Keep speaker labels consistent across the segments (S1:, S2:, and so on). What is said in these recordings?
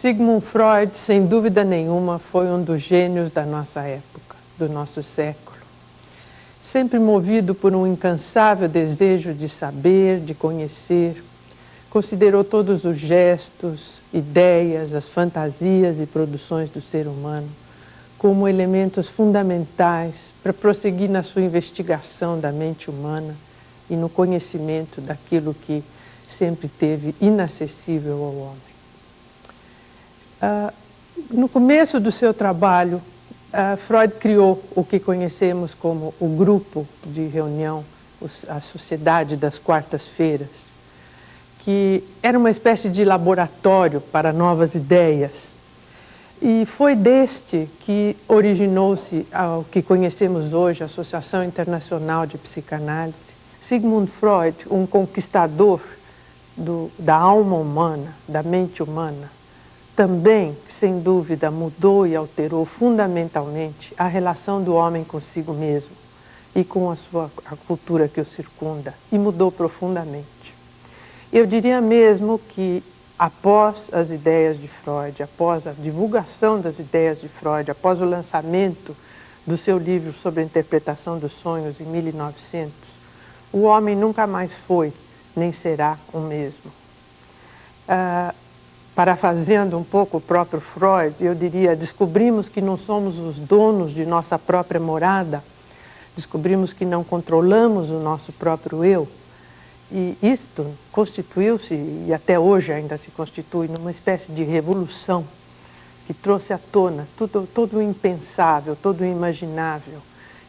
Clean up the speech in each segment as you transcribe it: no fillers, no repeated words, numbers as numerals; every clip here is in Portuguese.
S1: Sigmund Freud, sem dúvida nenhuma, foi um dos gênios da nossa época, do nosso século. Sempre movido por um incansável desejo de saber, de conhecer, considerou todos os gestos, ideias, as fantasias e produções do ser humano como elementos fundamentais para prosseguir na sua investigação da mente humana e no conhecimento daquilo que sempre teve inacessível ao homem. No começo do seu trabalho, Freud criou o que conhecemos como o grupo de reunião, a Sociedade das Quartas-Feiras, que era uma espécie de laboratório para novas ideias. E foi deste que originou-se o que conhecemos hoje, a Associação Internacional de Psicanálise. Sigmund Freud, um conquistador da alma humana, da mente humana, também, sem dúvida, mudou e alterou fundamentalmente a relação do homem consigo mesmo e com a cultura que o circunda, e mudou profundamente. Eu diria mesmo que, após as ideias de Freud, após a divulgação das ideias de Freud, após o lançamento do seu livro sobre a interpretação dos sonhos em 1900, o homem nunca mais foi, nem será o mesmo. Parafraseando um pouco o próprio Freud, eu diria, descobrimos que não somos os donos de nossa própria morada, descobrimos que não controlamos o nosso próprio eu, e isto constituiu-se, e até hoje ainda se constitui, numa espécie de revolução que trouxe à tona todo o impensável, todo o imaginável,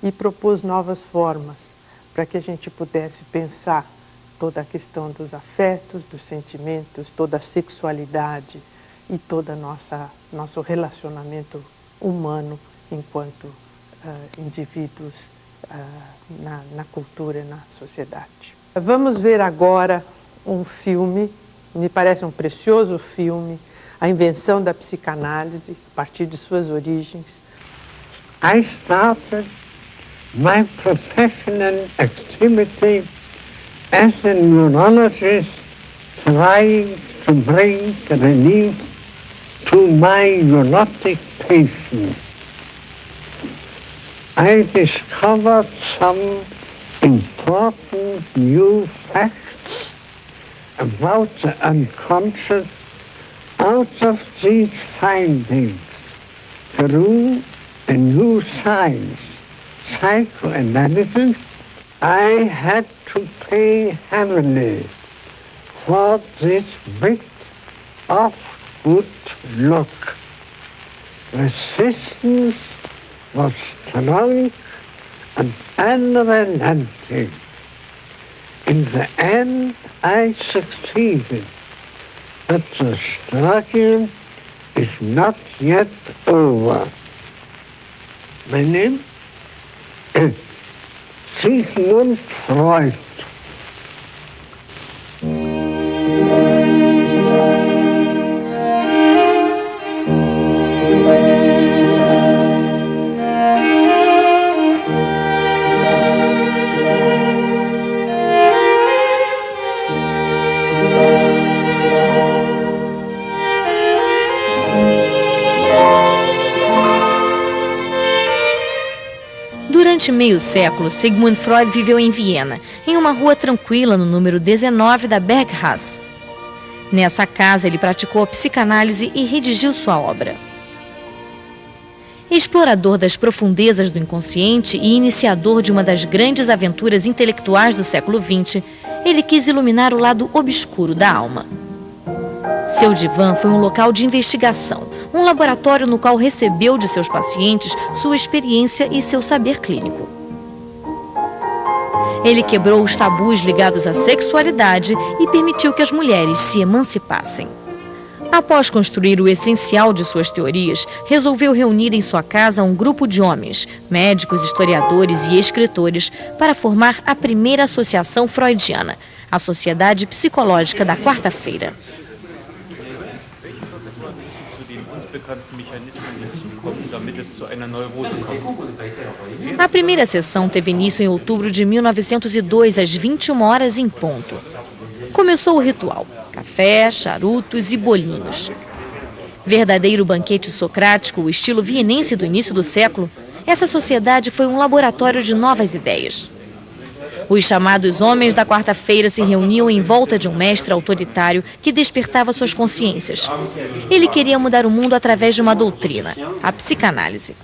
S1: e propôs novas formas para que a gente pudesse pensar toda a questão dos afetos, dos sentimentos, toda a sexualidade e todo nosso relacionamento humano enquanto indivíduos na cultura e na sociedade. Vamos ver agora um filme, me parece um precioso filme, A Invenção da Psicanálise, a partir de suas origens.
S2: I started my professional activity as a neurologist, trying to bring relief to my neurotic patients. I discovered some important new facts about the unconscious. Out of these findings grew a new science, psychoanalysis. I had to pay heavily for this bit of good luck. Resistance was strong and unrelenting. In the end, I succeeded, but the struggle is not yet over. My name is Sigmund Freud.
S3: Durante meio século, Sigmund Freud viveu em Viena, em uma rua tranquila no número 19 da Bergstraße. Nessa casa, ele praticou a psicanálise e redigiu sua obra. Explorador das profundezas do inconsciente e iniciador de uma das grandes aventuras intelectuais do século XX, ele quis iluminar o lado obscuro da alma. Seu divã foi um local de investigação, um laboratório no qual recebeu de seus pacientes sua experiência e seu saber clínico. Ele quebrou os tabus ligados à sexualidade e permitiu que as mulheres se emancipassem. Após construir o essencial de suas teorias, resolveu reunir em sua casa um grupo de homens, médicos, historiadores e escritores, para formar a primeira associação freudiana, a Sociedade Psicológica da Quarta-feira. A primeira sessão teve início em outubro de 1902, às 21 horas em ponto. Começou o ritual: café, charutos e bolinhos. Verdadeiro banquete socrático, o estilo vienense do início do século, essa sociedade foi um laboratório de novas ideias. Os chamados homens da quarta-feira se reuniam em volta de um mestre autoritário que despertava suas consciências. Ele queria mudar o mundo através de uma doutrina, a psicanálise.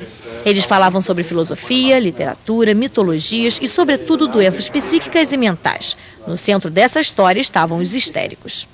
S3: Eles falavam sobre filosofia, literatura, mitologias e, sobretudo, doenças psíquicas e mentais. No centro dessa história estavam os histéricos.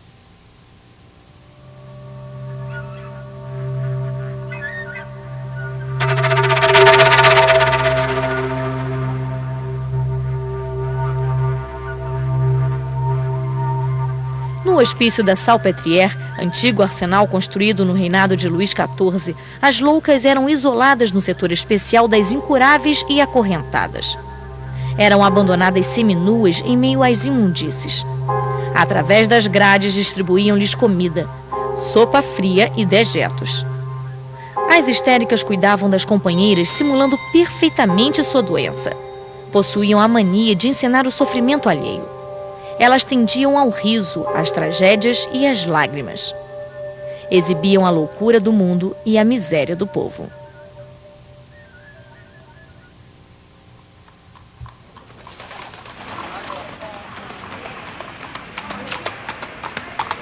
S3: No hospício da Salpêtrière, antigo arsenal construído no reinado de Luís XIV, as loucas eram isoladas no setor especial das incuráveis e acorrentadas. Eram abandonadas seminuas em meio às imundícies. Através das grades distribuíam-lhes comida, sopa fria e dejetos. As histéricas cuidavam das companheiras simulando perfeitamente sua doença. Possuíam a mania de encenar o sofrimento alheio. Elas tendiam ao riso, às tragédias e às lágrimas. Exibiam a loucura do mundo e a miséria do povo.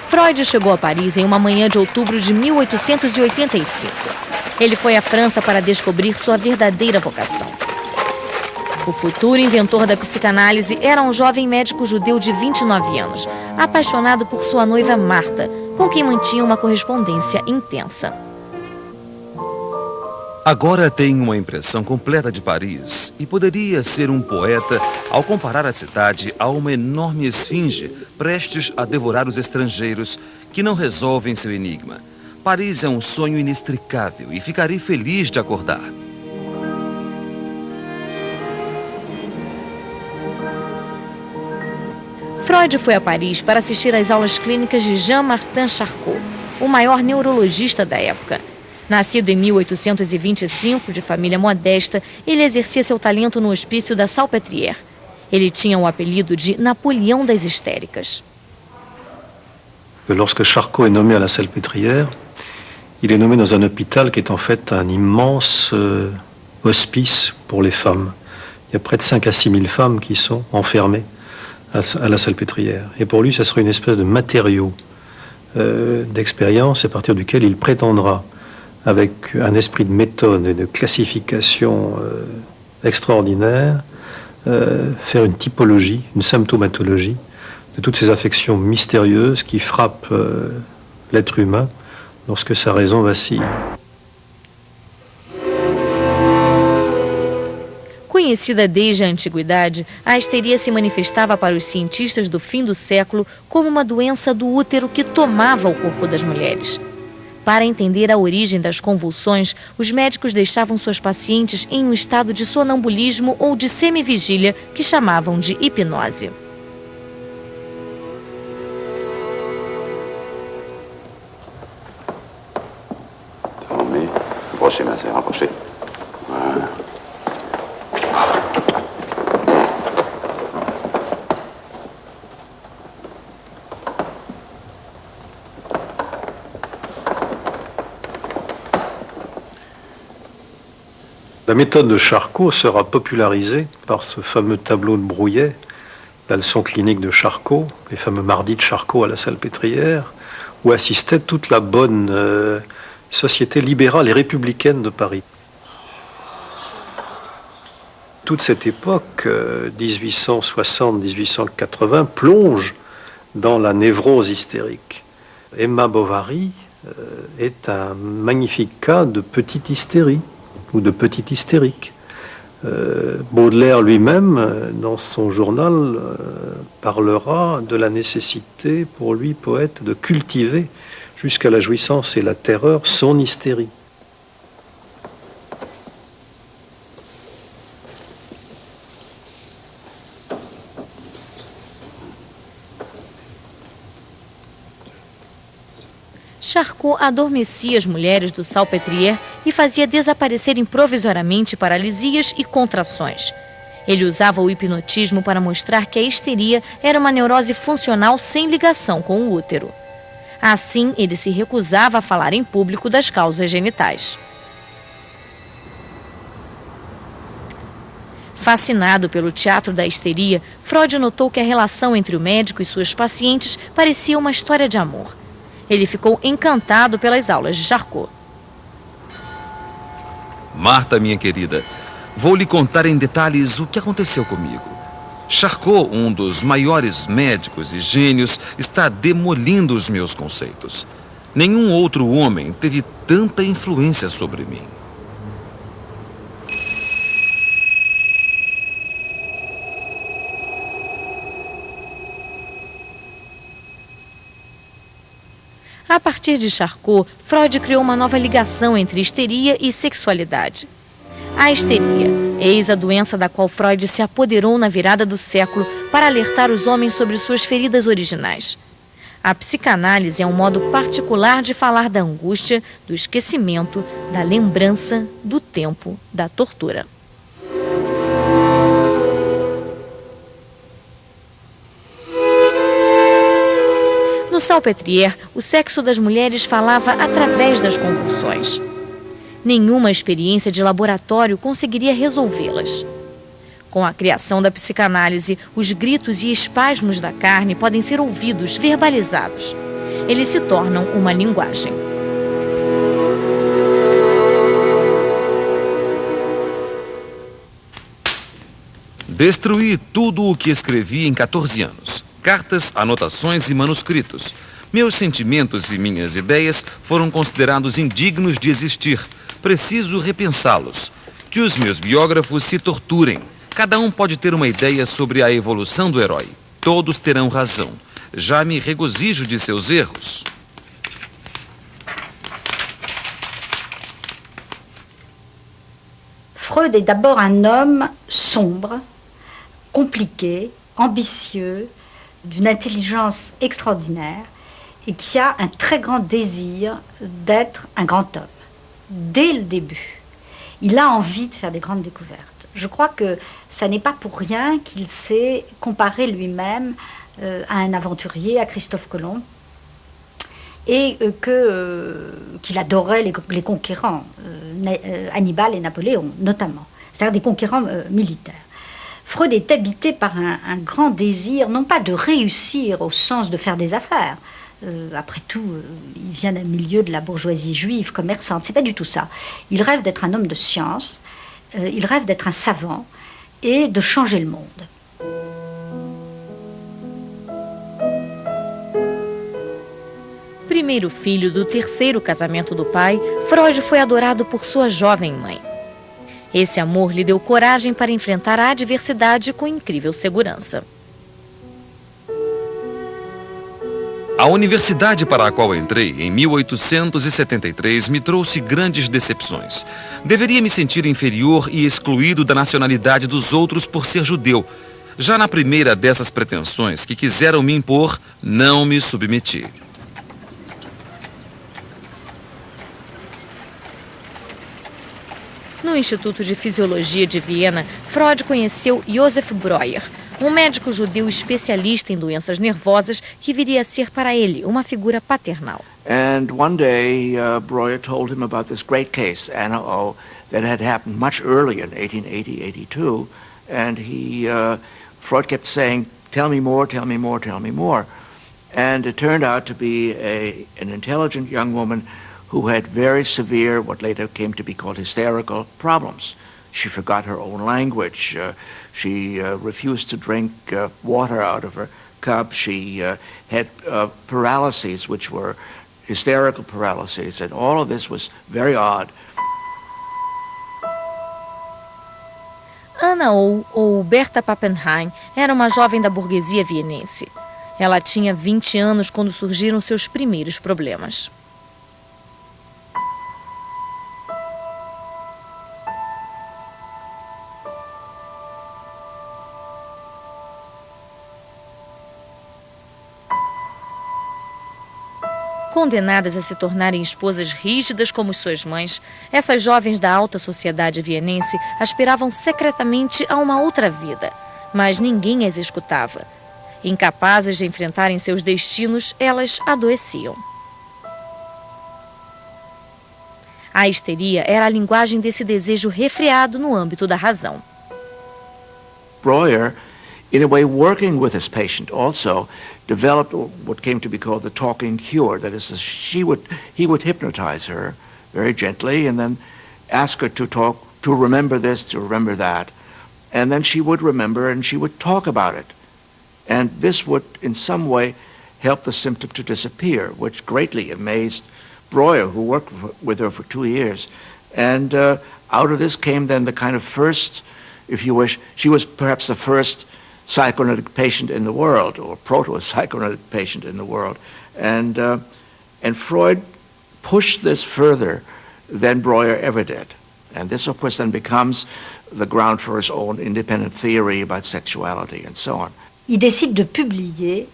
S3: Freud chegou a Paris em uma manhã de outubro de 1885. Ele foi à França para descobrir sua verdadeira vocação. O futuro inventor da psicanálise era um jovem médico judeu de 29 anos, apaixonado por sua noiva Marta, com quem mantinha uma correspondência intensa.
S4: Agora tenho uma impressão completa de Paris e poderia ser um poeta ao comparar a cidade a uma enorme esfinge prestes a devorar os estrangeiros que não resolvem seu enigma. Paris é um sonho inextricável e ficarei feliz de acordar.
S3: Freud foi a Paris para assistir às aulas clínicas de Jean-Martin Charcot, o maior neurologista da época. Nascido em 1825, de família modesta, ele exercia seu talento no hospício da Salpêtrière. Ele tinha o apelido de Napoleão das Histéricas.
S5: Lorsque Charcot est nommé à la Salpêtrière, il est nommé dans un hôpital qui est en fait un immense hospice pour les femmes. Il y a près de 5 à 6 000 femmes qui sont enfermées à la Salpêtrière. Et pour lui, ça serait une espèce de matériau d'expérience à partir duquel il prétendra, avec un esprit de méthode et de classification extraordinaire, faire une typologie, une symptomatologie de toutes ces affections mystérieuses qui frappent l'être humain lorsque sa raison vacille.
S3: Conhecida desde a antiguidade, a histeria se manifestava para os cientistas do fim do século como uma doença do útero que tomava o corpo das mulheres. Para entender a origem das convulsões, os médicos deixavam suas pacientes em um estado de sonambulismo ou de semivigília que chamavam de hipnose.
S5: La méthode de Charcot sera popularisée par ce fameux tableau de Brouillet, la leçon clinique de Charcot, les fameux mardis de Charcot à la Salpêtrière, où assistait toute la bonne société libérale et républicaine de Paris. Toute cette époque, 1860-1880, plonge dans la névrose hystérique. Emma Bovary est un magnifique cas de petite hystérie, ou de petite hystérique. Baudelaire lui-même, dans son journal, parlera de la nécessité, pour lui, poète, de cultiver jusqu'à la jouissance et la terreur son hystérie.
S3: Charcot adormecia as mulheres do Salpêtrière e fazia desaparecerem provisoriamente paralisias e contrações. Ele usava o hipnotismo para mostrar que a histeria era uma neurose funcional sem ligação com o útero. Assim, ele se recusava a falar em público das causas genitais. Fascinado pelo teatro da histeria, Freud notou que a relação entre o médico e suas pacientes parecia uma história de amor. Ele ficou encantado pelas aulas de Charcot.
S4: Marta, minha querida, vou lhe contar em detalhes o que aconteceu comigo. Charcot, um dos maiores médicos e gênios, está demolindo os meus conceitos. Nenhum outro homem teve tanta influência sobre mim.
S3: A partir de Charcot, Freud criou uma nova ligação entre histeria e sexualidade. A histeria, eis a doença da qual Freud se apoderou na virada do século para alertar os homens sobre suas feridas originais. A psicanálise é um modo particular de falar da angústia, do esquecimento, da lembrança, do tempo, da tortura. No Salpêtrière, o sexo das mulheres falava através das convulsões. Nenhuma experiência de laboratório conseguiria resolvê-las. Com a criação da psicanálise, os gritos e espasmos da carne podem ser ouvidos, verbalizados. Eles se tornam uma linguagem.
S4: Destruí tudo o que escrevi em 14 anos. Cartas, anotações e manuscritos. Meus sentimentos e minhas ideias foram considerados indignos de existir. Preciso repensá-los. Que os meus biógrafos se torturem. Cada um pode ter uma ideia sobre a evolução do herói. Todos terão razão. Já me regozijo de seus erros.
S6: Freud est d'abord un homme sombre, compliqué, ambitieux, d'une intelligence extraordinaire et qui a un très grand désir d'être un grand homme. Dès le début, il a envie de faire des grandes découvertes. Je crois que ça n'est pas pour rien qu'il s'est comparé lui-même à un aventurier, à Christophe Colomb, et qu'il adorait les conquérants, Hannibal et Napoléon notamment, c'est-à-dire des conquérants militaires. Freud est habité par un grand désir, non pas de réussir au sens de faire des affaires. Après tout, il vient d'un milieu de la bourgeoisie juive, commerçante, c'est pas du tout ça. Il rêve d'être un homme de science, il rêve d'être un savant et de changer le monde.
S3: Primeiro filho do terceiro casamento do pai, Freud foi adorado por sua jovem mãe. Esse amor lhe deu coragem para enfrentar a adversidade com incrível segurança.
S4: A universidade para a qual entrei em 1873 me trouxe grandes decepções. Deveria me sentir inferior e excluído da nacionalidade dos outros por ser judeu. Já na primeira dessas pretensões que quiseram me impor, não me submeti.
S3: No Instituto de Fisiologia de Viena, Freud conheceu Josef Breuer, um médico judeu especialista em doenças nervosas que viria a ser para ele uma figura paternal.
S7: And one day, Breuer told him about this great case, NO, that had happened much earlier in 1880, 82, and Freud kept saying, "Tell me more, tell me more, tell me more." And it turned out to be an intelligent young woman who had very severe, what later came to be called hysterical problems. She forgot her own language. She refused to drink water out of her cup. She had paralyses, which were hysterical paralyses, and all of this was very odd.
S3: Anna ou Berta Pappenheim era uma jovem da burguesia vienense. Ela tinha 20 anos quando surgiram seus primeiros problemas. Condenadas a se tornarem esposas rígidas como suas mães, essas jovens da alta sociedade vienense aspiravam secretamente a uma outra vida, mas ninguém as escutava. Incapazes de enfrentarem seus destinos, elas adoeciam. A histeria era a linguagem desse desejo refreado no âmbito da razão.
S7: Breuer, in a way, working with his patient, also developed what came to be called the talking cure. That is, he would hypnotize her very gently and then ask her to talk, to remember this, to remember that. And then she would remember and she would talk about it. And this would, in some way, help the symptom to disappear, which greatly amazed Breuer, who worked with her for 2 years. And out of this came then the kind of first, if you wish, she was perhaps the first psychoanalytic patient in the world, or proto-psychoanalytic patient in the world. And Freud pushed this further than Breuer ever did. And this, of course, then becomes the ground for his own independent theory about sexuality and so on.
S6: Ils décident de publier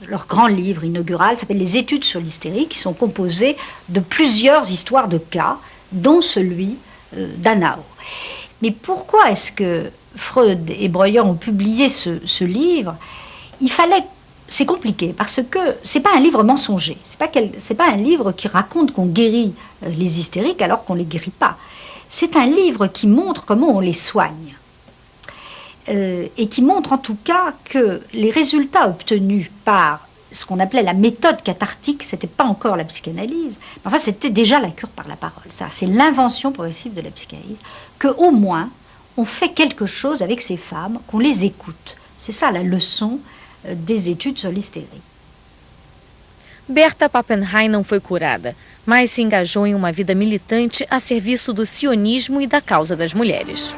S6: leur grand livre inaugural, s'appelle Les études sur l'hystérie, qui sont composées de plusieurs histoires de cas, dont celui d'Hanau. Mais pourquoi est-ce que Freud et Breuer ont publié ce livre? C'est compliqué, parce que c'est pas un livre mensonger. C'est pas un livre qui raconte qu'on guérit les hystériques alors qu'on les guérit pas. C'est un livre qui montre comment on les soigne. Et qui montre en tout cas que les résultats obtenus par ce qu'on appelait la méthode cathartique, c'était pas encore la psychanalyse, mais enfin c'était déjà la cure par la parole. Ça, c'est l'invention progressive de la psychanalyse, qu'au moins on fait quelque chose avec ces femmes, qu'on les écoute. C'est ça la leçon des études sur l'hystérie.
S3: Berta Pappenheim não foi curada, mas se engajou em uma vida militante a serviço do sionismo e da causa das mulheres.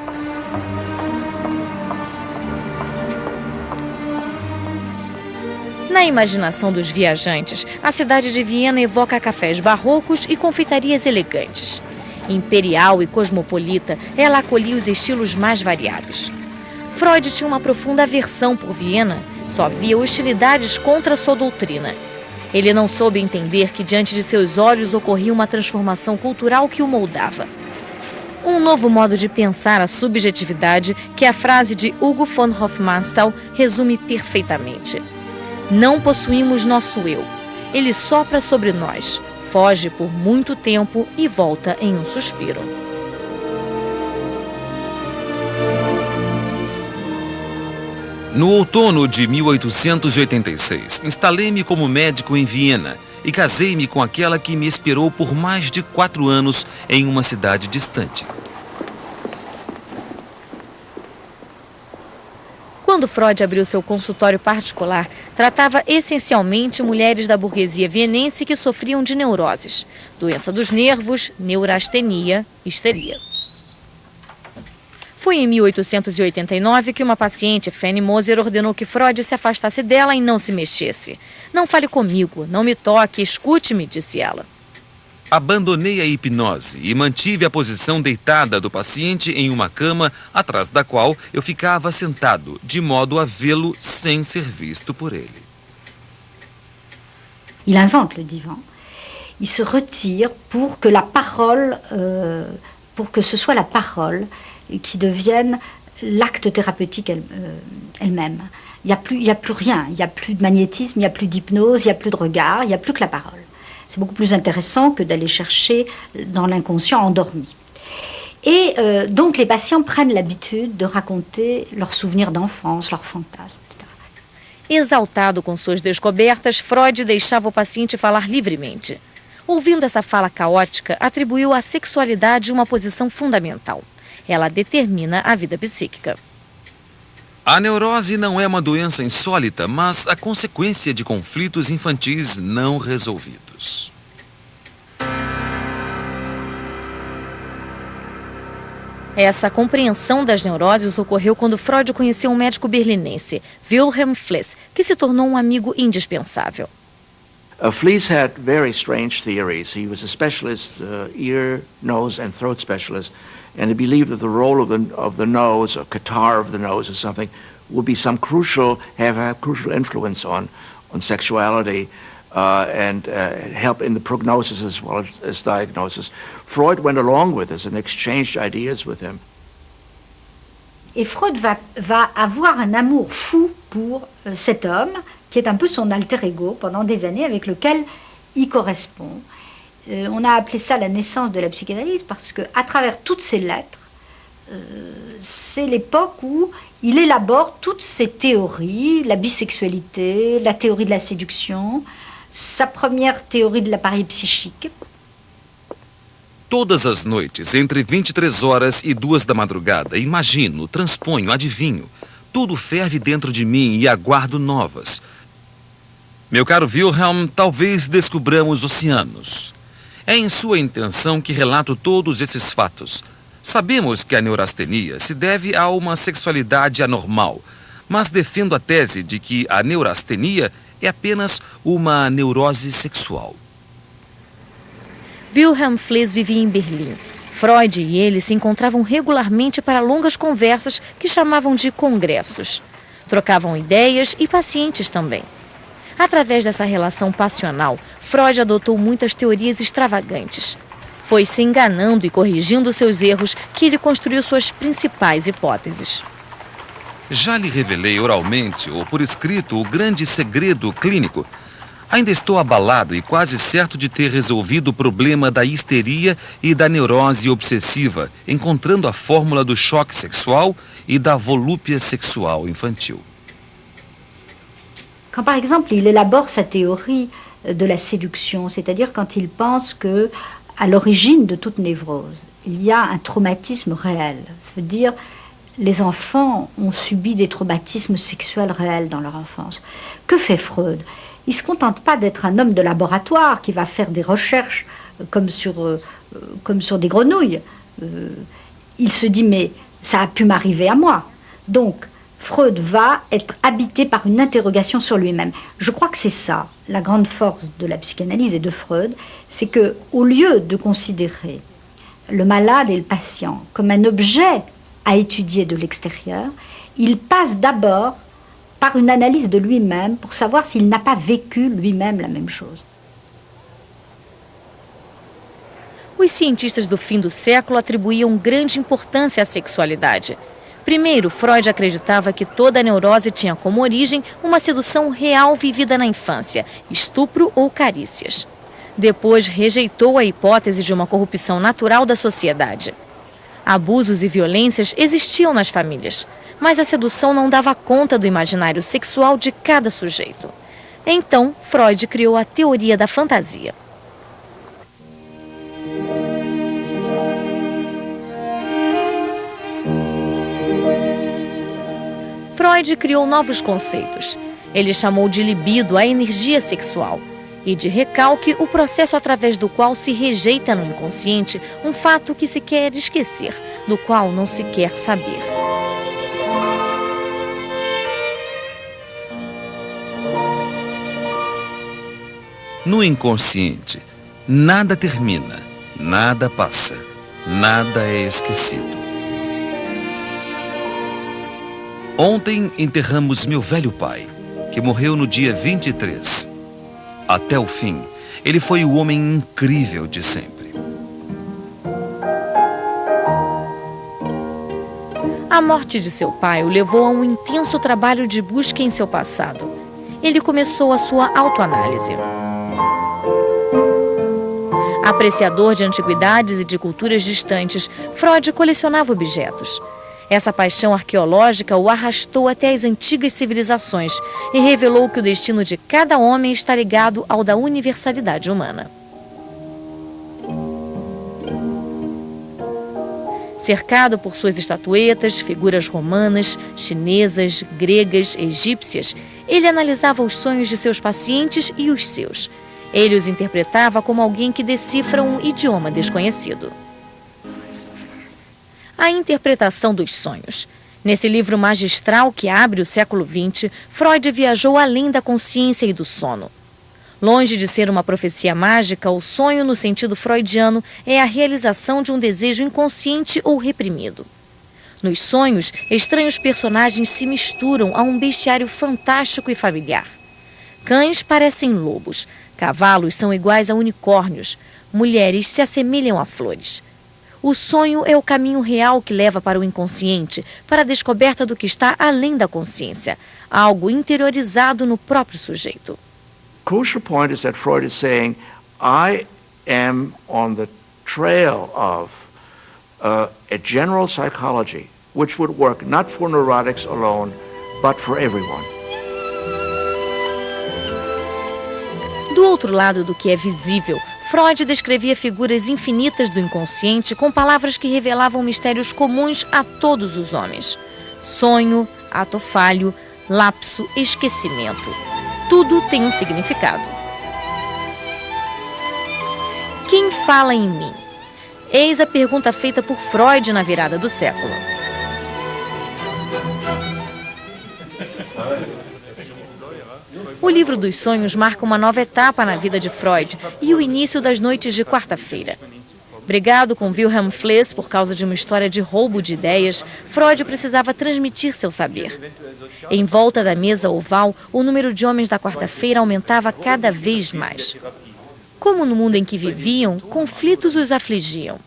S3: Na imaginação dos viajantes, a cidade de Viena evoca cafés barrocos e confeitarias elegantes. Imperial e cosmopolita, ela acolhia os estilos mais variados. Freud tinha uma profunda aversão por Viena, só via hostilidades contra sua doutrina. Ele não soube entender que diante de seus olhos ocorria uma transformação cultural que o moldava. Um novo modo de pensar a subjetividade que a frase de Hugo von Hofmannsthal resume perfeitamente. Não possuímos nosso eu. Ele sopra sobre nós, foge por muito tempo e volta em um suspiro.
S4: No outono de 1886, instalei-me como médico em Viena e casei-me com aquela que me esperou por mais de 4 anos em uma cidade distante.
S3: Quando Freud abriu seu consultório particular, tratava essencialmente mulheres da burguesia vienense que sofriam de neuroses, doença dos nervos, neurastenia, histeria. Foi em 1889 que uma paciente, Fanny Moser, ordenou que Freud se afastasse dela e não se mexesse. Não fale comigo, não me toque, escute-me, disse ela.
S4: Abandonei a hipnose e mantive a posição deitada do paciente em uma cama, atrás da qual eu ficava sentado, de modo a vê-lo sem ser visto por ele.
S6: Il invente le divan. Il se retire pour que la parole, pour que ce soit la parole qui devienne l'acte thérapeutique elle-même. Il y a plus rien, il y a plus de magnétisme, il y a plus d'hypnose, il y a plus de regard, il y a plus que la parole. C'est beaucoup plus intéressant que d'aller chercher dans l'inconscient endormi. Et donc les patients prennent l'habitude de raconter leurs souvenirs d'enfance, leurs fantasmes, etc.
S3: Exaltado com suas descobertas, Freud deixava o paciente falar livremente. Ouvindo essa fala caótica, atribuiu à sexualidade uma posição fundamental. Ela determina a vida psíquica.
S4: A neurose não é uma doença insólita, mas a consequência de conflitos infantis não resolvidos.
S3: Essa compreensão das neuroses ocorreu quando Freud conheceu um médico berlinense, Wilhelm Fliess, que se tornou um amigo indispensável.
S7: Fliess had very strange theories. He was a specialist, ear, nose and throat specialist, and he believed that the role of the nose, or catarrh of the nose or something, would be some crucial influence on sexuality and help in the prognosis as well as diagnosis. Freud went along with this and exchanged ideas with him.
S6: Et Freud va avoir un amour fou pour cet homme, qui est un peu son alter ego pendant des années, avec lequel il correspond. On a appelé ça la naissance de la psychanalyse parce que, à travers toutes ces lettres, c'est l'époque où il élabore toutes ces théories, la bisexualité, la théorie de la séduction, sa première théorie de l'appareil psychique.
S4: Todas as noites, entre 23 horas e 2 da madrugada, imagino, transponho, adivinho. Tudo ferve dentro de mim e aguardo novas. Meu caro Wilhelm, talvez descubramos oceanos. É em sua intenção que relato todos esses fatos. Sabemos que a neurastenia se deve a uma sexualidade anormal, mas defendo a tese de que a neurastenia é apenas uma neurose sexual.
S3: Wilhelm Fliess vivia em Berlim. Freud e ele se encontravam regularmente para longas conversas que chamavam de congressos. Trocavam ideias e pacientes também. Através dessa relação passional, Freud adotou muitas teorias extravagantes. Foi se enganando e corrigindo seus erros que ele construiu suas principais hipóteses.
S4: Já lhe revelei oralmente ou por escrito o grande segredo clínico. Ainda estou abalado e quase certo de ter resolvido o problema da histeria e da neurose obsessiva, encontrando a fórmula do choque sexual e da volúpia sexual infantil.
S6: Quand par exemple il élabore sa théorie de la séduction, c'est-à-dire quand il pense que à l'origine de toute névrose, il y a un traumatisme réel. Ça veut dire les enfants ont subi des traumatismes sexuels réels dans leur enfance. Que fait Freud? Il ne se contente pas d'être un homme de laboratoire qui va faire des recherches comme sur des grenouilles. Il se dit, mais ça a pu m'arriver à moi. Donc, Freud va être habité par une interrogation sur lui-même. Je crois que c'est ça, la grande force de la psychanalyse et de Freud, c'est qu'au lieu de considérer le malade et le patient comme un objet à étudier de l'extérieur, il passe d'abord par une analyse de lui-même pour savoir s'il n'a pas vécu lui-même la même chose.
S3: Os cientistas do fim do século atribuíam grande importância à sexualidade. Primeiro, Freud acreditava que toda neurose tinha como origem uma sedução real vivida na infância, estupro ou carícias. Depois, rejeitou a hipótese de uma corrupção natural da sociedade. Abusos e violências existiam nas famílias, mas a sedução não dava conta do imaginário sexual de cada sujeito. Então, Freud criou a teoria da fantasia. Freud criou novos conceitos. Ele chamou de libido a energia sexual e de recalque o processo através do qual se rejeita no inconsciente um fato que se quer esquecer, do qual não se quer saber.
S4: No inconsciente, nada termina, nada passa, nada é esquecido. Ontem enterramos meu velho pai, que morreu no dia 23. Até o fim, ele foi o homem incrível de sempre.
S3: A morte de seu pai o levou a um intenso trabalho de busca em seu passado. Ele começou a sua autoanálise. Apreciador de antiguidades e de culturas distantes, Freud colecionava objetos. Essa paixão arqueológica o arrastou até as antigas civilizações e revelou que o destino de cada homem está ligado ao da universalidade humana. Cercado por suas estatuetas, figuras romanas, chinesas, gregas, egípcias, ele analisava os sonhos de seus pacientes e os seus. Ele os interpretava como alguém que decifra um idioma desconhecido. A interpretação dos sonhos. Nesse livro magistral que abre o século XX, Freud viajou além da consciência e do sono. Longe de ser uma profecia mágica, o sonho, no sentido freudiano, é a realização de um desejo inconsciente ou reprimido. Nos sonhos, estranhos personagens se misturam a um bestiário fantástico e familiar. Cães parecem lobos, cavalos são iguais a unicórnios, mulheres se assemelham a flores. O sonho é o caminho real que leva para o inconsciente, para a descoberta do que está além da consciência, algo interiorizado no próprio sujeito.
S7: Crucial point is that Freud is saying, I am on the trail of a general psychology which would work not for neurotics alone, but for everyone.
S3: Do outro lado do que é visível, Freud descrevia figuras infinitas do inconsciente com palavras que revelavam mistérios comuns a todos os homens. Sonho, ato falho, lapso, esquecimento. Tudo tem um significado. Quem fala em mim? Eis a pergunta feita por Freud na virada do século. O livro dos sonhos marca uma nova etapa na vida de Freud e o início das noites de quarta-feira. Brigado com Wilhelm Fliess por causa de uma história de roubo de ideias, Freud precisava transmitir seu saber. Em volta da mesa oval, o número de homens da quarta-feira aumentava cada vez mais. Como no mundo em que viviam, conflitos os afligiam.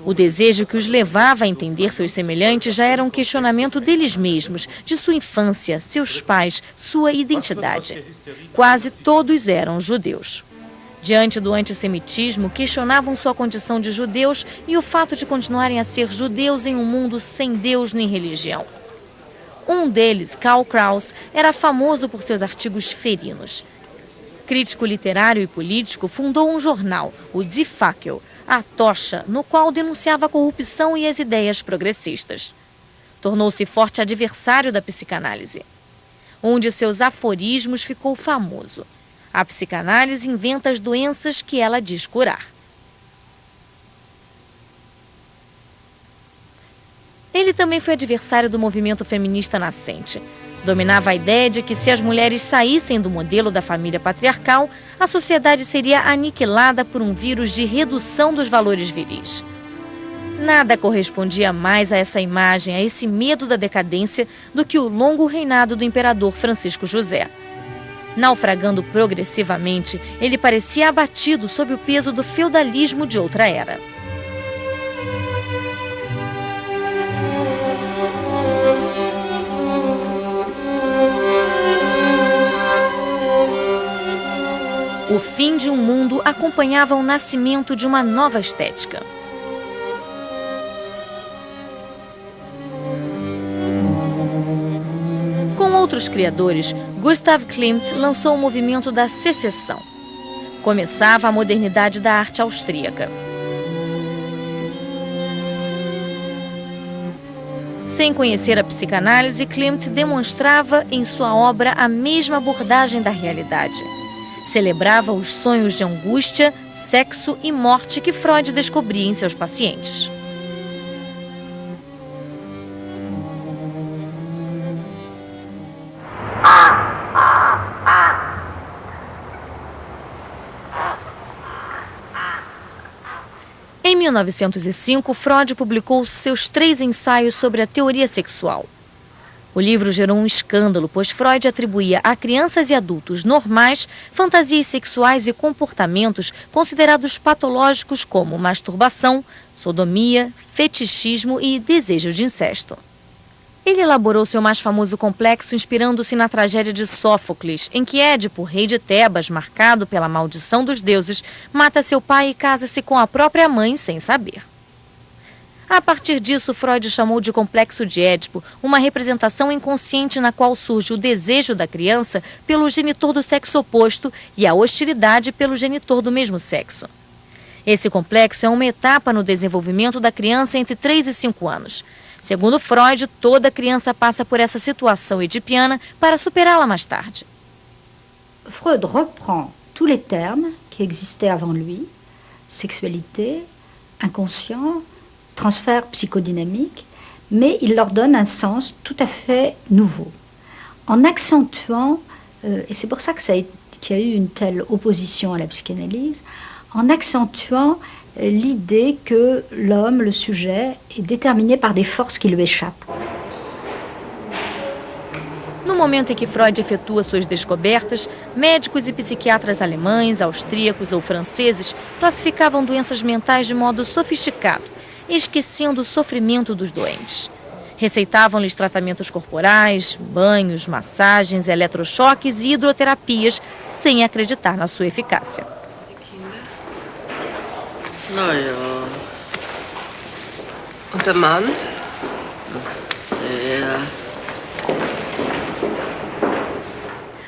S3: O desejo que os levava a entender seus semelhantes já era um questionamento deles mesmos, de sua infância, seus pais, sua identidade. Quase todos eram judeus. Diante do antissemitismo, questionavam sua condição de judeus e o fato de continuarem a ser judeus em um mundo sem Deus nem religião. Um deles, Karl Kraus, era famoso por seus artigos ferinos. Crítico literário e político, fundou um jornal, o Die Fackel, a Tocha, no qual denunciava a corrupção e as ideias progressistas. Tornou-se forte adversário da psicanálise. Um de seus aforismos ficou famoso: a psicanálise inventa as doenças que ela diz curar. Ele também foi adversário do movimento feminista nascente. Dominava a ideia de que se as mulheres saíssem do modelo da família patriarcal, a sociedade seria aniquilada por um vírus de redução dos valores viris. Nada correspondia mais a essa imagem, a esse medo da decadência, do que o longo reinado do imperador Francisco José. Naufragando progressivamente, ele parecia abatido sob o peso do feudalismo de outra era. O fim de um mundo acompanhava o nascimento de uma nova estética. Com outros criadores, Gustav Klimt lançou o movimento da secessão. Começava a modernidade da arte austríaca. Sem conhecer a psicanálise, Klimt demonstrava em sua obra a mesma abordagem da realidade. Celebrava os sonhos de angústia, sexo e morte que Freud descobria em seus pacientes. Em 1905, Freud publicou seus 3 ensaios sobre a teoria sexual. O livro gerou um escândalo, pois Freud atribuía a crianças e adultos normais fantasias sexuais e comportamentos considerados patológicos como masturbação, sodomia, fetichismo e desejo de incesto. Ele elaborou seu mais famoso complexo inspirando-se na tragédia de Sófocles, em que Édipo, rei de Tebas, marcado pela maldição dos deuses, mata seu pai e casa-se com a própria mãe sem saber. A partir disso, Freud chamou de complexo de Édipo uma representação inconsciente na qual surge o desejo da criança pelo genitor do sexo oposto e a hostilidade pelo genitor do mesmo sexo. Esse complexo é uma etapa no desenvolvimento da criança entre 3 e 5 anos. Segundo Freud, toda criança passa por essa situação edipiana para superá-la mais tarde.
S6: Freud reprend tous les termes qui existaient avant lui: sexualité, inconscient, transfert psychodynamique, mais il leur donne un sens tout à fait nouveau, en accentuant, et c'est pour ça qu'il y a eu une telle opposition à la psychanalyse, en accentuant l'idée que l'homme, le sujet, est déterminé par des forces qui lui échappent.
S3: No momento em que Freud efetua suas descobertas, médicos e psiquiatras alemães, austríacos ou franceses classificavam doenças mentais de modo sofisticado, esquecendo o sofrimento dos doentes. Receitavam-lhes tratamentos corporais, banhos, massagens, eletrochoques e hidroterapias, sem acreditar na sua eficácia.
S8: Na ja. Und der Mann? Der...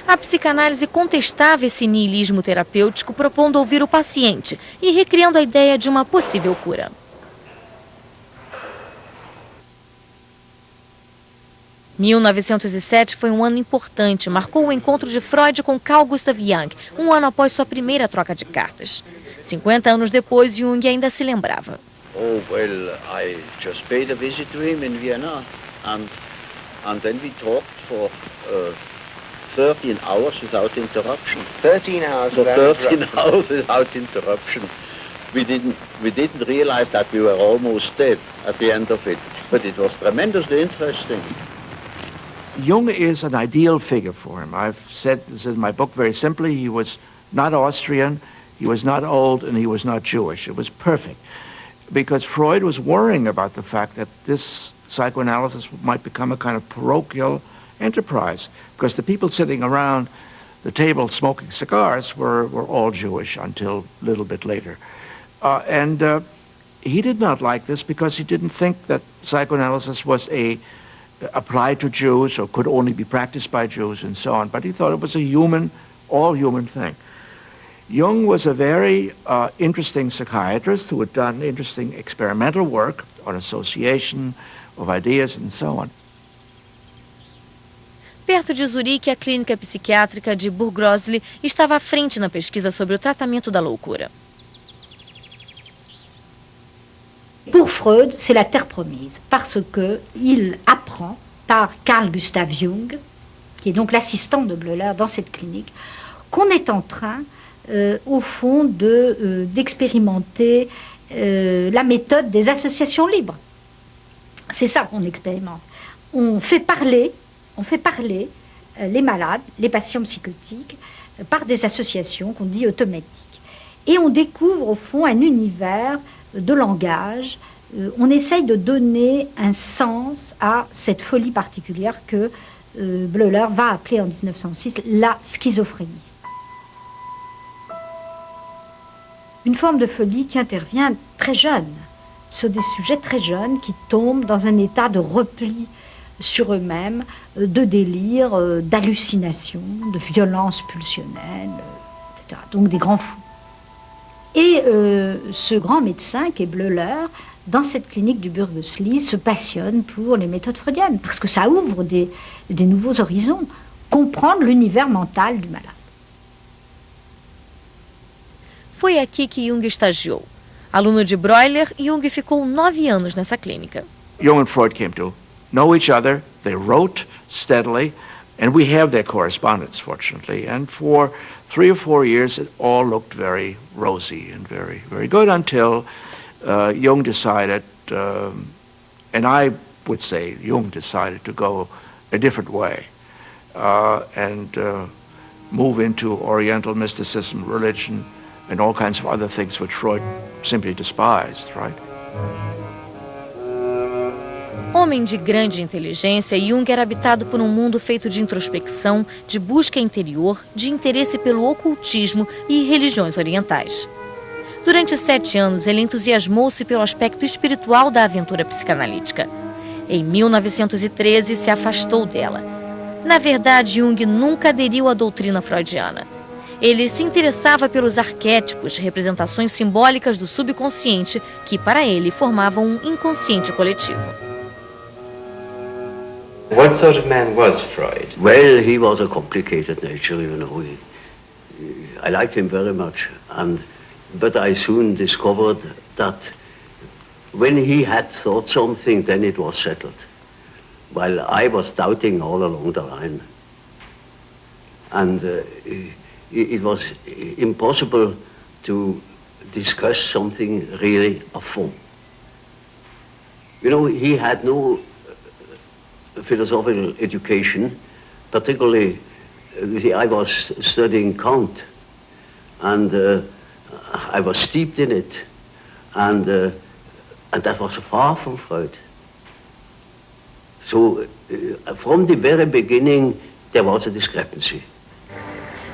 S3: A psicanálise contestava esse niilismo terapêutico, propondo ouvir o paciente e recriando a ideia de uma possível cura. Em 1907 foi um ano importante, marcou o encontro de Freud com Carl Gustav Jung, um ano após sua primeira troca de cartas. 50 anos depois, Jung ainda se lembrava.
S9: Oh, well, I just paid a visit to him in Vienna, and then we talked for 13 hours without interruption.
S7: 13 hours
S9: For
S7: without
S9: 13
S7: interruption.
S9: hours without interruption. We didn't realize that we were almost dead at the end of it, but it was tremendously interesting.
S7: Jung is an ideal figure for him. I've said this in my book very simply. He was not Austrian, he was not old, and he was not Jewish. It was perfect. Because Freud was worrying about the fact that this psychoanalysis might become a kind of parochial enterprise, because the people sitting around the table smoking cigars were all Jewish until a little bit later. And he did not like this because he didn't think that psychoanalysis was applied to Jews or could only be practiced by Jews and so on, but he thought it was a human, all human thing. Jung was a very interesting psychiatrist who had done interesting experimental work on association of ideas and so on.
S3: Perto de Zurique, a clínica psiquiátrica de Burgosli estava à frente na pesquisa sobre o tratamento da loucura.
S6: Pour Freud, c'est la terre promise, parce qu'il apprend par Carl Gustav Jung, qui est donc l'assistant de Bleuler dans cette clinique, qu'on est en train, au fond, d'expérimenter la méthode des associations libres. C'est ça qu'on expérimente. On fait parler les malades, les patients psychotiques, par des associations qu'on dit automatiques. Et on découvre, au fond, un univers de langage. On essaye de donner un sens à cette folie particulière que Bleuler va appeler en 1906 la schizophrénie. Une forme de folie qui intervient très jeune, sur des sujets très jeunes qui tombent dans un état de repli sur eux-mêmes, de délire, d'hallucination, de violence pulsionnelle, etc. Donc des grands fous. Et ce grand médecin qui est Bleuler, dans cette clinique du Burgosli, se passionne pour les méthodes freudiennes, parce que ça ouvre des nouveaux horizons, comprendre l'univers mental du malade.
S3: Foi aqui que Jung estagiou. Aluno de Breuer, Jung ficou 9 anos nessa clínica.
S7: Jung and Freud came to know each other. They wrote steadily, and we have their correspondence, fortunately. And for 3 or 4 years, it all looked very rosy and very, very good until Jung decided, and I would say Jung decided to go a different way and move into Oriental mysticism, religion, and all kinds of other things which Freud simply despised, right?
S3: Homem de grande inteligência, Jung era habitado por um mundo feito de introspecção, de busca interior, de interesse pelo ocultismo e religiões orientais. Durante 7 anos, ele entusiasmou-se pelo aspecto espiritual da aventura psicanalítica. Em 1913, se afastou dela. Na verdade, Jung nunca aderiu à doutrina freudiana. Ele se interessava pelos arquétipos, representações simbólicas do subconsciente, que para ele formavam um inconsciente coletivo.
S10: What sort of man was Freud?
S9: Well, he was a complicated nature, you know. I liked him very much, but I soon discovered that when he had thought something, then it was settled, while I was doubting all along the line. And it was impossible to discuss something really of fun. You know, he had no philosophical education, particularly, I was studying Kant, and I was steeped in it, and that was far from Freud. So, from the very beginning, there was a discrepancy.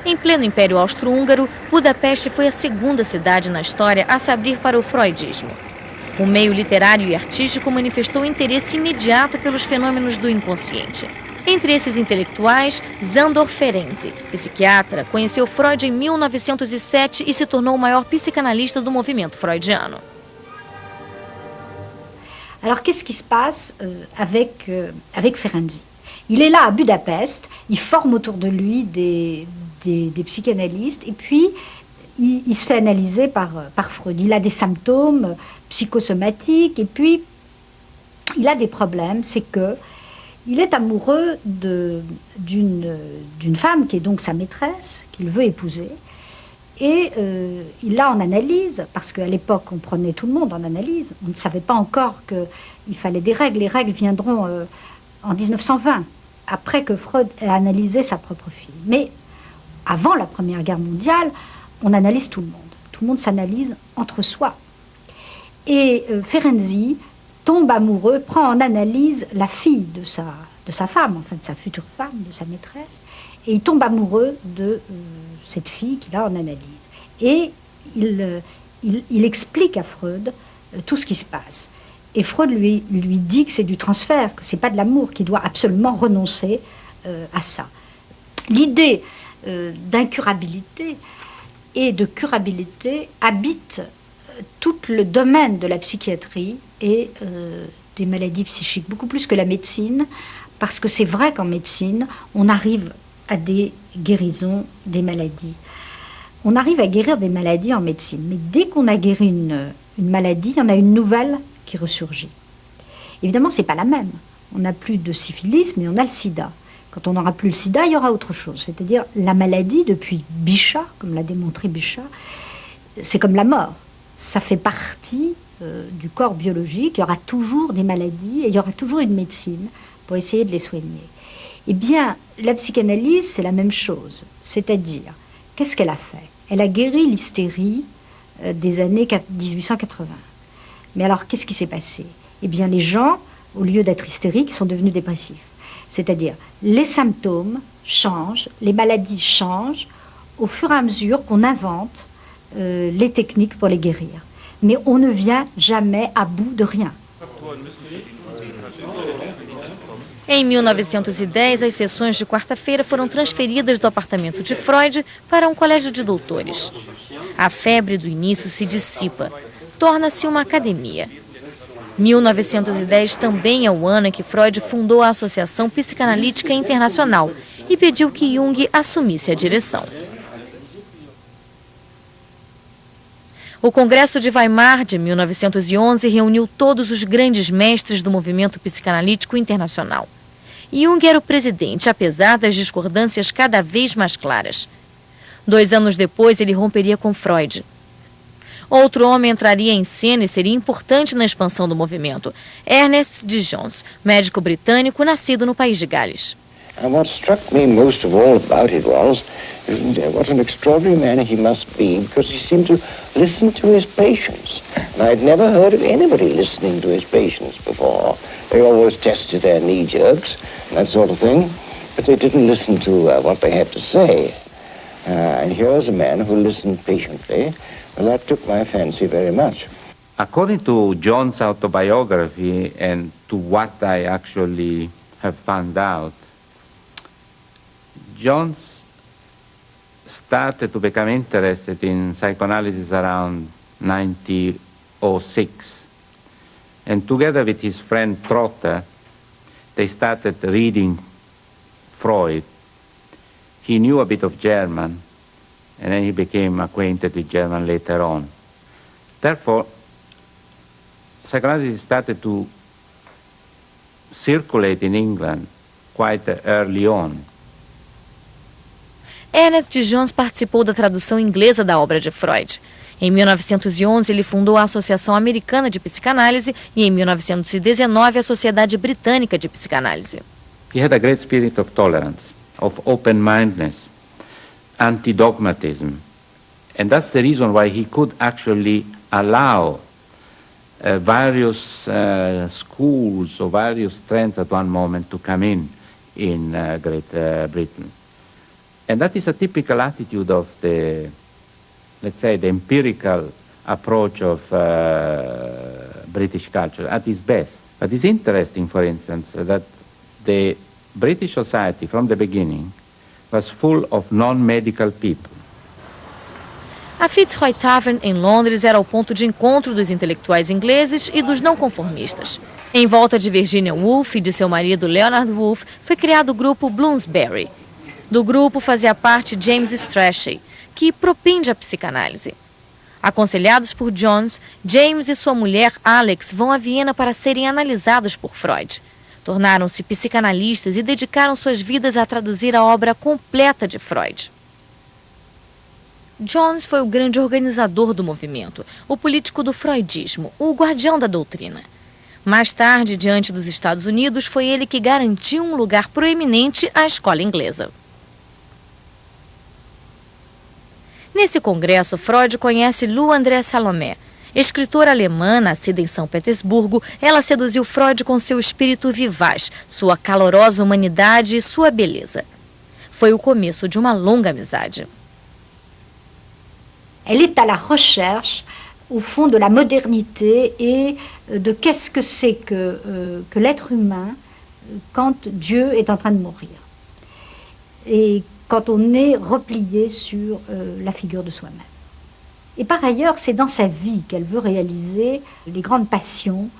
S3: Em pleno Império Austro-Húngaro, Budapeste foi a segunda cidade na história a se abrir para o freudismo. O meio literário e artístico manifestou interesse imediato pelos fenômenos do inconsciente. Entre esses intelectuais, Sándor Ferenczi, psiquiatra, conheceu Freud em 1907 e se tornou o maior psicanalista do movimento freudiano.
S6: Alors, qu'est-ce qui se passe avec Ferenczi? Il est là à Budapest, il forme autour de lui des psychanalystes, et puis il se fait analyser par Freud. Il a des symptômes psychosomatiques, et puis il a des problèmes, c'est que il est amoureux d'une femme qui est donc sa maîtresse, qu'il veut épouser, et il l'a en analyse, parce qu'à l'époque on prenait tout le monde en analyse, on ne savait pas encore qu'il fallait des règles, les règles viendront en 1920, après que Freud ait analysé sa propre fille. Mais avant la Première Guerre mondiale, on analyse tout le monde s'analyse entre soi. Et Ferenczi tombe amoureux, prend en analyse la fille de sa femme, enfin de sa future femme, de sa maîtresse, et il tombe amoureux de cette fille qu'il a en analyse. Et il explique à Freud tout ce qui se passe. Et Freud lui dit que c'est du transfert, que c'est pas de l'amour, qu'il doit absolument renoncer à ça. L'idée d'incurabilité et de curabilité habite tout le domaine de la psychiatrie et des maladies psychiques, beaucoup plus que la médecine, parce que c'est vrai qu'en médecine, on arrive à des guérisons des maladies. On arrive à guérir des maladies en médecine, mais dès qu'on a guéri une maladie, il y en a une nouvelle qui ressurgit. Évidemment, c'est pas la même. On n'a plus de syphilis, mais on a le sida. Quand on n'aura plus le sida, il y aura autre chose. C'est-à-dire, la maladie, depuis Bichat, comme l'a démontré Bichat, c'est comme la mort. Ça fait partie du corps biologique. Il y aura toujours des maladies et il y aura toujours une médecine pour essayer de les soigner. Eh bien, la psychanalyse, c'est la même chose. C'est-à-dire, qu'est-ce qu'elle a fait? Elle a guéri l'hystérie des années 1880. Mais alors, qu'est-ce qui s'est passé? Eh bien, les gens, au lieu d'être hystériques, sont devenus dépressifs. C'est-à-dire, les symptômes changent, les maladies changent au fur et à mesure qu'on invente les techniques pour les guérir. Mais on ne vient jamais à bout de rien.
S3: Em 1910, as sessões de quarta-feira foram transferidas do apartamento de Freud para um colégio de doutores. A febre do início se dissipa, torna-se uma academia. 1910 também é o ano em que Freud fundou a Associação Psicanalítica Internacional e pediu que Jung assumisse a direção. O Congresso de Weimar, de 1911, reuniu todos os grandes mestres do movimento psicanalítico internacional. Jung era o presidente, apesar das discordâncias cada vez mais claras. 2 anos depois, ele romperia com Freud. Outro homem entraria em cena e seria importante na expansão do movimento. Ernest de Jones, médico britânico nascido no país de Gales.
S8: And what struck me most of all about it was what an extraordinary man he must be, because he seemed to listen to his patients. And I'd never heard of anybody listening to his patients before. They always tested their knee jerks, that sort of thing, but they didn't listen to what they had to say. And here's a man who listened patiently. Well, that took my fancy very much.
S11: According to John's autobiography and to what I actually have found out, John started to become interested in psychoanalysis around 1906. And together with his friend Trotter, they started reading Freud. He knew a bit of German, and then he became acquainted with German later on. Therefore, psychoanalysis started to circulate in England quite early on.
S3: Ernest de Jones participou da tradução inglesa da obra de Freud. Em 1911, ele fundou a Associação Americana de Psicanálise e, em 1919, a Sociedade Britânica de Psicanálise.
S11: He had a great spirit of tolerance, of open-mindedness, anti-dogmatism. And that's the reason why he could actually allow various schools or various trends at one moment to come in Great Britain. And that is a typical attitude of the, let's say, the empirical approach of British culture at its best. But it's interesting, for instance, that the British society from the beginning was full of non-medical people.
S3: A Fitzroy Tavern, em Londres, era o ponto de encontro dos intelectuais ingleses e dos não conformistas. Em volta de Virginia Woolf e de seu marido Leonard Woolf, foi criado o grupo Bloomsbury. Do grupo fazia parte James Strachey, que propende a psicanálise. Aconselhados por Jones, James e sua mulher Alex vão a Viena para serem analisados por Freud. Tornaram-se psicanalistas e dedicaram suas vidas a traduzir a obra completa de Freud. Jones foi o grande organizador do movimento, o político do freudismo, o guardião da doutrina. Mais tarde, diante dos Estados Unidos, foi ele que garantiu um lugar proeminente à escola inglesa. Nesse congresso, Freud conhece Lou André Salomé. Escritora alemã, nascida em São Petersburgo, ela seduziu Freud com seu espírito vivaz, sua calorosa humanidade e sua beleza. Foi o começo de uma longa amizade.
S6: Elle est à la recherche, au fond, de la modernité et de qu'est-ce que c'est que l'être humain quand Dieu est en train de mourir. Et quand on est replié sur la figure de soi-même. Et par ailleurs, c'est dans sa vie qu'elle veut réaliser les grandes passions.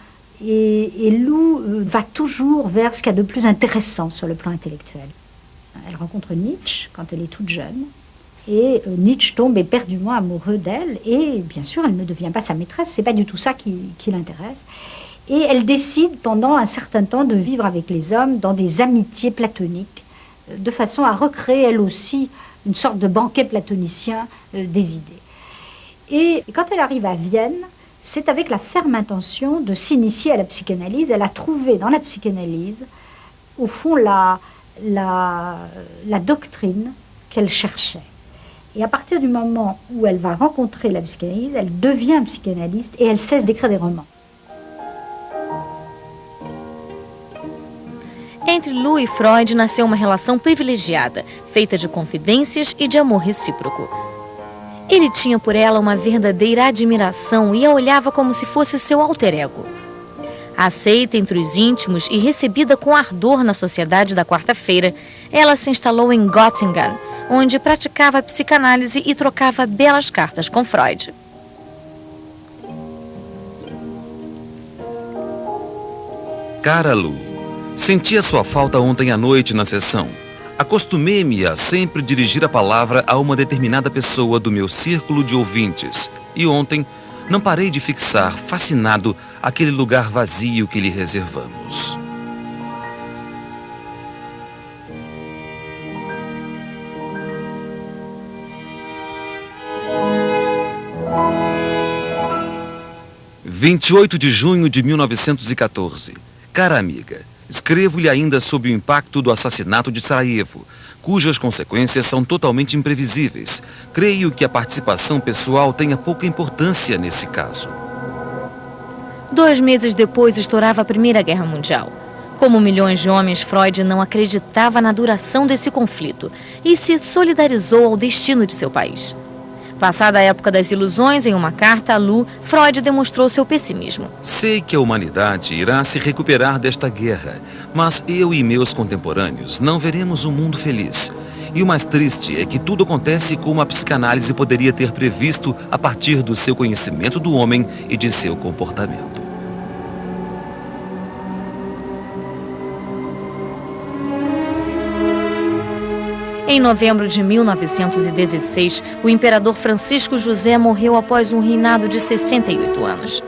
S6: Et Lou va toujours vers ce qu'il y a de plus intéressant sur le plan intellectuel. Elle rencontre Nietzsche quand elle est toute jeune. Et Nietzsche tombe éperdument amoureux d'elle. Et bien sûr, elle ne devient pas sa maîtresse. C'est pas du tout ça qui l'intéresse. Et elle décide pendant un certain temps de vivre avec les hommes dans des amitiés platoniques, de façon à recréer elle aussi une sorte de banquet platonicien des idées. Et quand elle arrive à Vienne, c'est avec la ferme intention de s'initier à la psychanalyse. Elle a trouvé dans la psychanalyse, au fond, la doctrine qu'elle cherchait. Et à partir du moment où elle va rencontrer la psychanalyse, elle devient psychanalyste et elle cesse d'écrire des romans.
S3: Entre Lou e Freud nasceu uma relação privilegiada, feita de confidências e de amor recíproco. Ele tinha por ela uma verdadeira admiração e a olhava como se fosse seu alter ego. Aceita entre os íntimos e recebida com ardor na sociedade da quarta-feira, ela se instalou em Göttingen, onde praticava psicanálise e trocava belas cartas com Freud.
S4: Cara Lou, senti a sua falta ontem à noite na sessão. Acostumei-me a sempre dirigir a palavra a uma determinada pessoa do meu círculo de ouvintes. E ontem não parei de fixar, fascinado, aquele lugar vazio que lhe reservamos. – 28 de junho de 1914. Cara amiga, escrevo-lhe ainda sob o impacto do assassinato de Sarajevo, cujas consequências são totalmente imprevisíveis. Creio que a participação pessoal tenha pouca importância nesse caso.
S3: 2 meses depois estourava a Primeira Guerra Mundial. Como milhões de homens, Freud não acreditava na duração desse conflito e se solidarizou ao destino de seu país. Passada a época das ilusões, em uma carta a Lou, Freud demonstrou seu pessimismo.
S4: Sei que a humanidade irá se recuperar desta guerra, mas eu e meus contemporâneos não veremos um mundo feliz. E o mais triste é que tudo acontece como a psicanálise poderia ter previsto a partir do seu conhecimento do homem e de seu comportamento.
S3: Em novembro de 1916, o imperador Francisco José morreu após um reinado de 68 anos.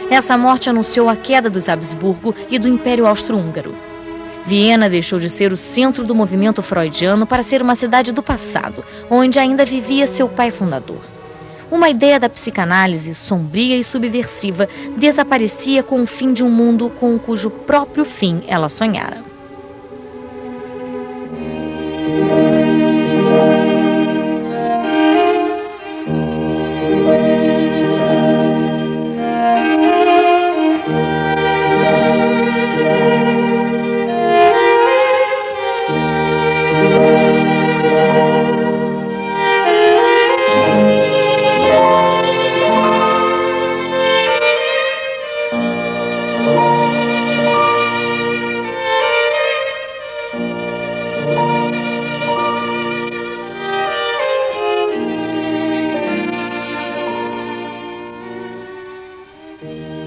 S3: Essa morte anunciou a queda dos Habsburgo e do Império Austro-Húngaro. Viena deixou de ser o centro do movimento freudiano para ser uma cidade do passado, onde ainda vivia seu pai fundador. Uma ideia da psicanálise, sombria e subversiva, desaparecia com o fim de um mundo com cujo próprio fim ela sonhara. Música